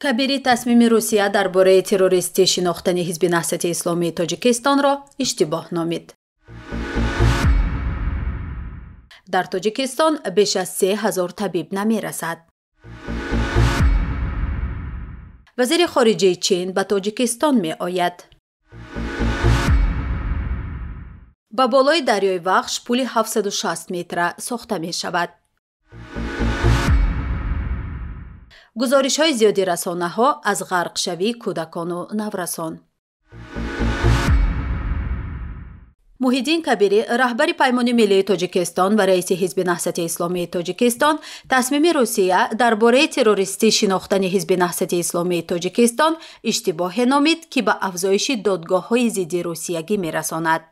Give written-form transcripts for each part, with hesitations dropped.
кабири тасмими Русия дар бораи террористӣ шинохтани ҳизби наҳсати исломии Тоҷикистонро иштибоҳ номид. дар Тоҷикистон беш аз 3000 табиб намерасад. вазири хориҷии Чин ба Тоҷикистон меояд. ба болои дарёи Вахш пули 760 метра сохта мешавад. гузоришҳои зиёди расонаҳо аз ғарқшавии кӯдакону наврасон. муҳиддин Кабирӣ, раҳбари Паймони Миллии Тоҷикистон ва раиси ҳизби наҳсати исломии Тоҷикистон, тасмими Русия дар бораи террористӣ шинохтани ҳизби наҳсати исломии Тоҷикистон иштибоҳе номид, ки ба афзоиши додгоҳҳои зидди русиягӣ мерасонад.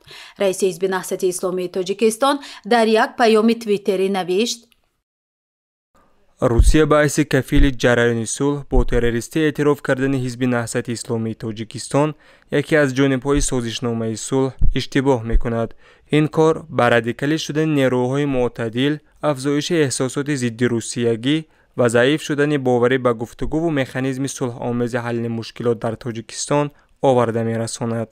раиси ҳизби наҳсати исломии Тоҷикистон дар як паёми твиттерӣ навишт: русия баҳси кафили ҷараёни сулҳ бо террористӣ эътироф кардани ҳизби наҳсати исломии Тоҷикистон яке аз ҷонибҳои созишномаи сулҳ иштибоҳ мекунад. ин кор ба радикалӣ шудани нерӯҳои муътадил, афзоиши эҳсосоти зидди русиягӣ ва заиф шудани боварӣ ба гуфтугӯву механизми сулҳомези ҳалли мушкилот дар Тоҷикистон оварда мерасонад.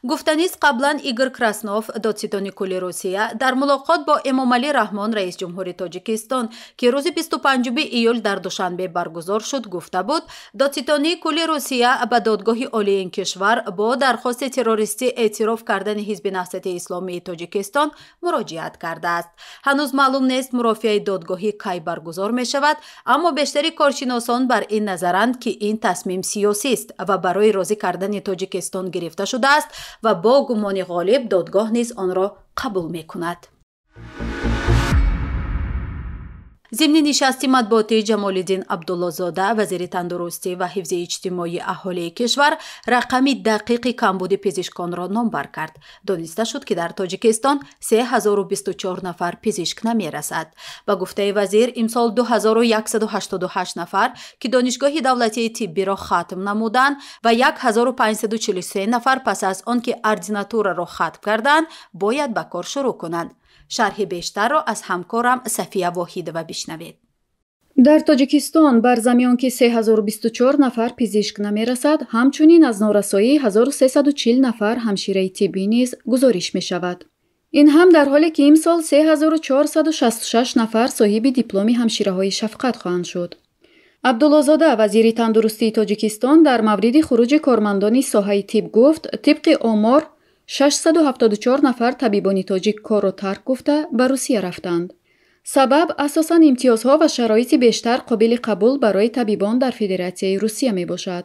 гуфтанист қаблан Игор Краснов, додситони кулли Русия, дар мулоқот бо Эмомалӣ Раҳмон, раис ҷумҳури Тоҷикистон, ки рӯзи 25 июл дар Душанбе баргузор шуд, гуфта буд, додситонии кулли Русия ба додгоҳи олии ин кишвар бо дархости террористӣ эътироф кардани ҳизби наҳсати исломии Тоҷикистон муроҷиат кардааст. ҳанӯз маълум нест мурофиаи додгоҳӣ кай баргузор мешавад, аммо бештари коршиносон бар ин назаранд, ки ин тасмим сиёсист ва барои розӣ кардани Тоҷикистон гирифта шудааст ва бо гумони ғолиб додгоҳ низ онро қабул мекунад. зимни нишасти матбуотии Ҷамолиддин Абдуллозода, вазири тандурустӣ ва ҳифзи иҷтимоии аҳолии кишвар, рақами дақиқи камбуди пизишконро номбар кард. дониста шуд, ки дар Тоҷикистон 3024 нафар пизишк намерасад. ба гуфтаи вазир, имсол 2188 нафар, ки донишгоҳи давлатии тиббиро хатм намуданд ва 1543 нафар пас аз он ки ординатураро хатм карданд, бояд ба кор шурӯъ кунанд. шарҳи бештарро аз ҳамкорам Сафия Воҳидова бишнавед. дар Тоҷикистон бар замиён ки 3024 нафар пизишк намерасад, ҳамчунин аз норасоии 1340 нафар ҳамшираи тиббӣ низ гузориш мешавад. ин ҳам дар ҳоле ки имсол 3466 нафар соҳиби дипломи ҳамшираҳои шафқат хоҳанд шуд. Абдуллозода, вазири тандурустии Тоҷикистон, дар мавриди хуруҷи кормандони соҳаи тиб гуфт, тибқи омор 674 нафар табибони тоҷик корро тарк гуфта ба Русия рафтанд. сабаб асосан имтиёзҳо ва шароити бештар қобили қабул барои табибон дар Федератсияи Русия мебошад.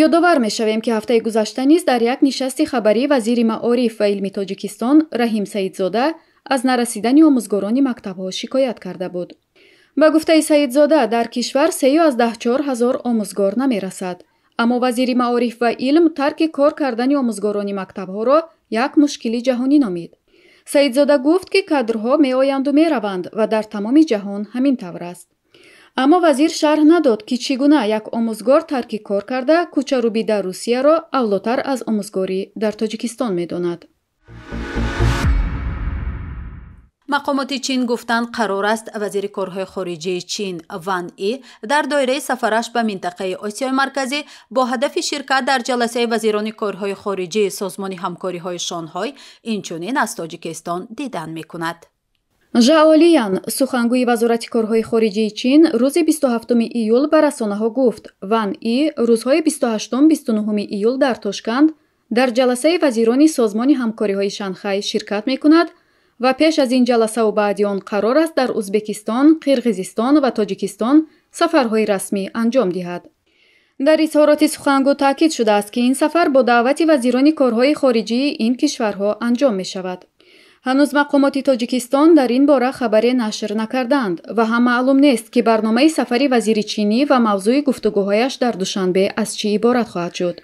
ёдовар мешавем, ки ҳафтаи гузашта низ дар як нишасти хабарӣ вазири маориф ва илми Тоҷикистон Раҳим Саидзода аз нарасидани омӯзгорони мактабҳо шикоят карда буд. ба гуфтаи Саидзода, дар кишвар 314 000 омӯзгор намерасад. аммо вазири маориф ва илм тарки кор кардани омӯзгорони мактабҳоро як мушкили ҷаҳонӣ номид. Саидзода гуфт, ки кадрҳо меоянду мераванд ва дар тамоми ҷаҳон ҳамин тавр аст. аммо вазир шарҳ надод, ки чӣ гуна як омӯзгор тарки кор карда кӯчарӯбӣ дар Русияро авлотар аз омӯзгорӣ дар Тоҷикистон медонад. мақомоти Чин гуфтанд қарор аст вазири корҳои хориҷии Чин Ван И дар доираи сафараш ба минтақаи Осиёи марказӣ бо ҳадафи ширкат дар ҷаласаи вазирони корҳои хориҷии Созмони ҳамкориҳои Шонҳой инчунин аз Тоҷикистон дидан мекунад. Жао Лиян, сухангӯи вазорати корҳои хориҷии Чин, рӯзи 27 июл ба расонаҳо гуфт, Ван И рӯзҳои 28-29 июл дар Тошканд дар ҷаласаи вазирони Созмони ҳамкориҳои Шанхай ширкат мекунад ва пеш аз ин ҷаласаву баъди он қарор аст дар Узбекистон, Қирғизистон ва Тоҷикистон сафарҳои расмӣ анҷом диҳад. дар изҳороти сухангӯ таъкид шудааст, ки ин сафар бо даъвати вазирони корҳои хориҷии ин кишварҳо анҷом мешавад. ҳанӯз мақомоти Тоҷикистон дар ин бора хабаре нашр накарданд ва ҳам маълум нест, ки барномаи сафари вазири чинӣ ва мавзӯи гуфтугӯҳояш дар Душанбе аз чӣ иборат хоҳад шуд.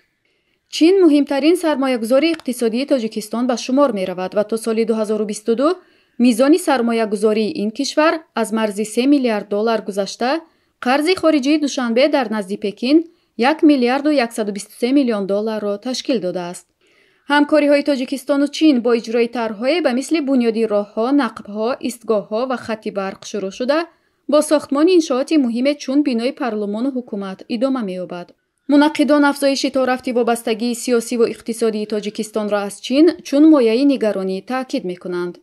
чин муҳимтарин сармоягузори иқтисодии Тоҷикистон ба шумор меравад ва то соли 2022 мизони сармоягузории ин кишвар аз марзи 3 миллиард доллар гузашта, қарзи хориҷии Душанбе дар назди Пекин 1 миллиард و 123 миллион долларро ташкил додааст. ҳамкориҳои Тоҷикистону Чин бо иҷрои тарҳҳое ба мисли бунёди роҳҳо, нақбҳо, истгоҳҳо ва хатти барқ шурӯъ шуда, با ساختمان انشاءاتی مهم چون بینای پارلمان و حکومت ادامه می‌یابد. منقدان افزایش تا رفتی وابستگی سیاسی و اقتصادی تاجیکستان را از چین چون مایه نگرانی تاکید می‌کنند.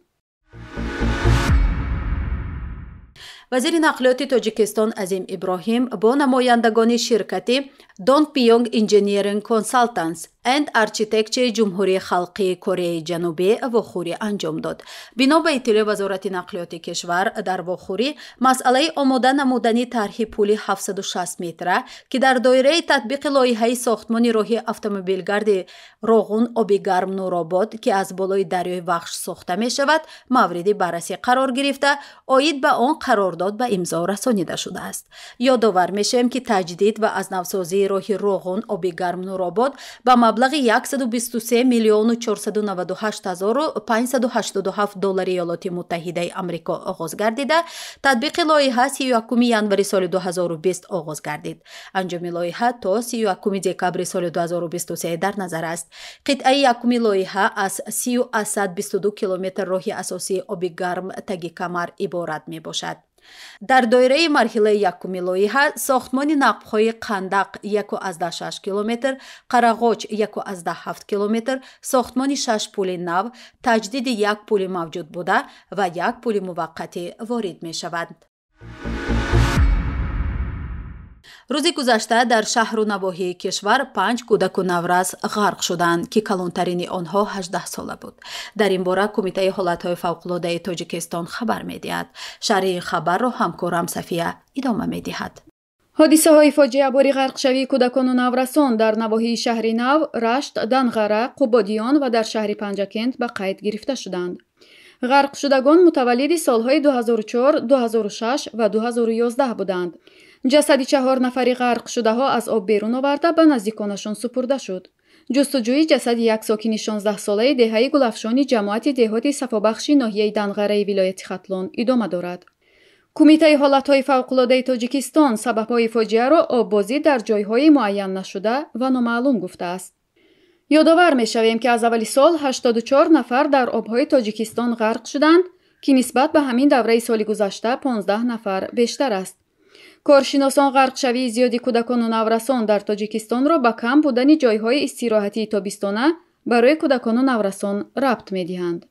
وزیر نقلیات تاجیکستان عظیم ابراهیم با نمایندگان شرکتی دونگپیونگ انجینیرینگ کنسالتنس اند ارکیتکچر جمهوری خلقی کره جنوبی واخوری انجام داد. بنا به اطلاع وزارت نقلیات کشور، در واخوری مسئله آماده نمودن طرح پل 760 متره که در دایره تطبیق لایحه ساختمان راه اتومبیلگرد روغون آبی گرم نورآباد که از بالای دریای وخش ساخته می شود مورد بررسی قرار گرفته عاید به آن قرارداد به امضا رسانیده شده است. یادآور میشیم که تجدید و از نوسازی راه روغون آبی گرم نورآباد به مبلغ 123 میلیون و 498 هزار و 587 دلار ایالات متحده آمریکا آغاز گردیده، تطبیق لایحه 31 ینوری سال 2020 آغاز گردید. انجام لایحه تا 31 دکبر سال 2023 در نظر است. قطعه یکم لایحه از 322 کیلومتر راه اساسی آبی گرم تگی کمر عبارت می باشد. در دایره مرحله یکم لایحه ساختمان نقب‌های قندق 1.6 کیلومتر، قرغاچ 1.7 کیلومتر، ساختمان 6 پل نو، تجدید یک پل موجود بوده و یک پل موقتی وارد می شود. روز گذشته در شهر و نواحی کشور 5 کودک و نورس غرق شدند که کلانترین آنها 18 ساله بود. در این باره کمیته حالتهای فوق‌العاده تاجیکستان خبر می‌دهد. شرح این خبر را همکارم صفیه ادامه می‌دهد. حادثه های فاجعه باری غرق شوی کودکان و نورسان در نواحی شهر نو، رشت، دنغره، قبادیان و در شهر پنجکند به قید گرفته شدند. غرق شدگان متولد سالهای 2004، 2006 و 2011 بودند. جسد 4 نفر غرق شده ها از آب بیرون آورده به نزدیکانشان سپرده شد. جستجوی جسد یک ساکن 16 ساله دهه گلفشانی جماعت دهات صفابخش ناحیه دنغره ولایت ختلان ادامه دارد. کمیته حالتهای فوق‌العاده تاجیکستان سبب‌های فاجعه را آببازی در جایهای معین نشده و نامعلوم گفته است. یادآور می‌شویم که از اول سال 84 نفر در آبهای تاجیکستان غرق شدند که نسبت به همین دوره سال گذشته 15 نفر بیشتر است. کارشناسان غرق شوی زیادی کودکان و نورسان در تاجیکستان را به کم بودن جایهای استراحتی تابستانه برای کودکان و نورسان ربط می‌دهند.